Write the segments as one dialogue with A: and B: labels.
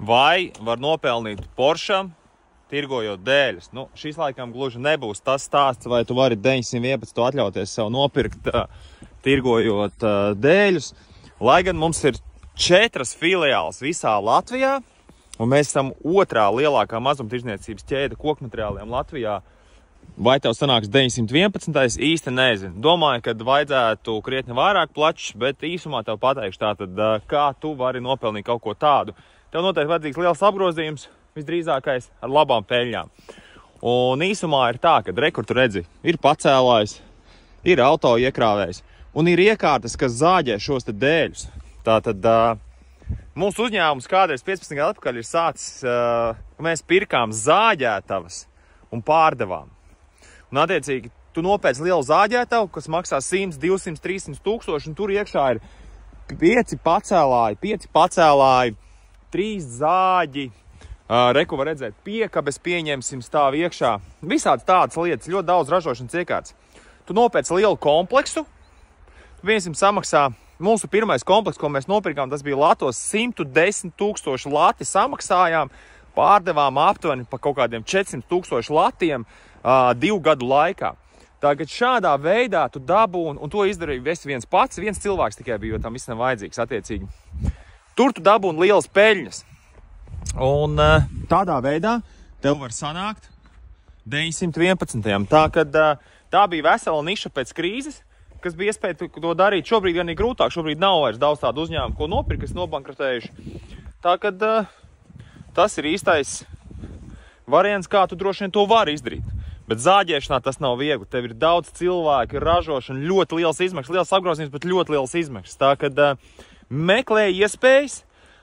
A: vai var nopelnīt Poršam, tirgojot dēļus. Nu, šis laikam gluži nebūs tas stāsts, vai tu vari 911 atļauties sev nopirkt, tirgojot dēļus. Lai gan mums ir 4 filiāls visā Latvijā, un mēs esam otrā lielākā mazumtirdzniecības ķēde kokmateriāliem Latvijā. Vai tev sanāks 911? Īsti nezinu. Domāju, ka vajadzētu krietni vairāk plačs, bet īsumā tev pateikšu tātad, kā tu vari nopelnīt kaut ko tādu. Tev noteikti vajadzīgs liels apgrozījums, visdrīzākais ar labām peļņām. Un īsumā ir tā, ka rekur tu redzi, ir pacēlājs, ir auto iekrāvējs, un ir iekārtas, kas zāģē šos te dēļus. Tātad mūsu uzņēmums kādreiz 15 gadu atpakaļ ir sācis, mēs pirkām zāģētavas un pārdevām. Un attiecīgi, tu nopēc lielu zāģētavu, kas maksā 100, 200, 300 tūkstoši, un tur iekšā ir 5 pacēlāji, 3 zāģi, reku var redzēt, piekabes pieņemsim stāv iekšā. Visāds tādas lietas, ļoti daudz ražošanas iekārtas. Tu nopēc lielu kompleksu, viensim samaksā, mūsu pirmais kompleks, ko mēs nopirkām, tas bija Latos 110 000 lati samaksājām, pārdevām aptuveni pa kaut kādiem 400 000 latiem 2 gadu laikā. Tagad šādā veidā tu dabūni, un to izdarīja viens pats, viens cilvēks tikai bija, jo tam visam vajadzīgs attiecīgi. Tur tu dabūni lielas peļņas. Un tādā veidā tev var sanākt 911. Tā bija vesela niša pēc krīzes, kas bija iespēja to darīt. Šobrīd gan ir grūtāk, šobrīd nav vairs daudz tādu uzņēmumu, ko nopirkt, kas nobankrotējuši. Tā kad tas ir īstais variants, kā tu droši vien to vari izdarīt. Bet zāģēšanā tas nav viegli. Tev ir daudz cilvēku, ir ražošana, ļoti liels izmaksas, liels apgrozījums, bet ļoti liels izmaksas. Tā kad meklē iespējas,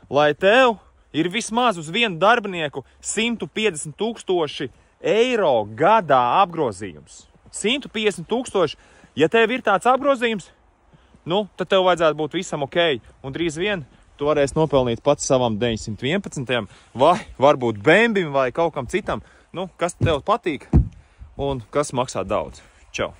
A: lai tev ir vismaz uz vienu darbinieku 150 000 eiro gadā apgrozījums. 150 000, ja tev ir tāds apgrozījums, nu, tad tev vajadzētu būt visam ok. Un drīz vien tu varēsi nopelnīt pats savam 911. Vai varbūt Bembim vai kaut kam citam, nu, kas tev patīk un kas maksā daudz. Čau!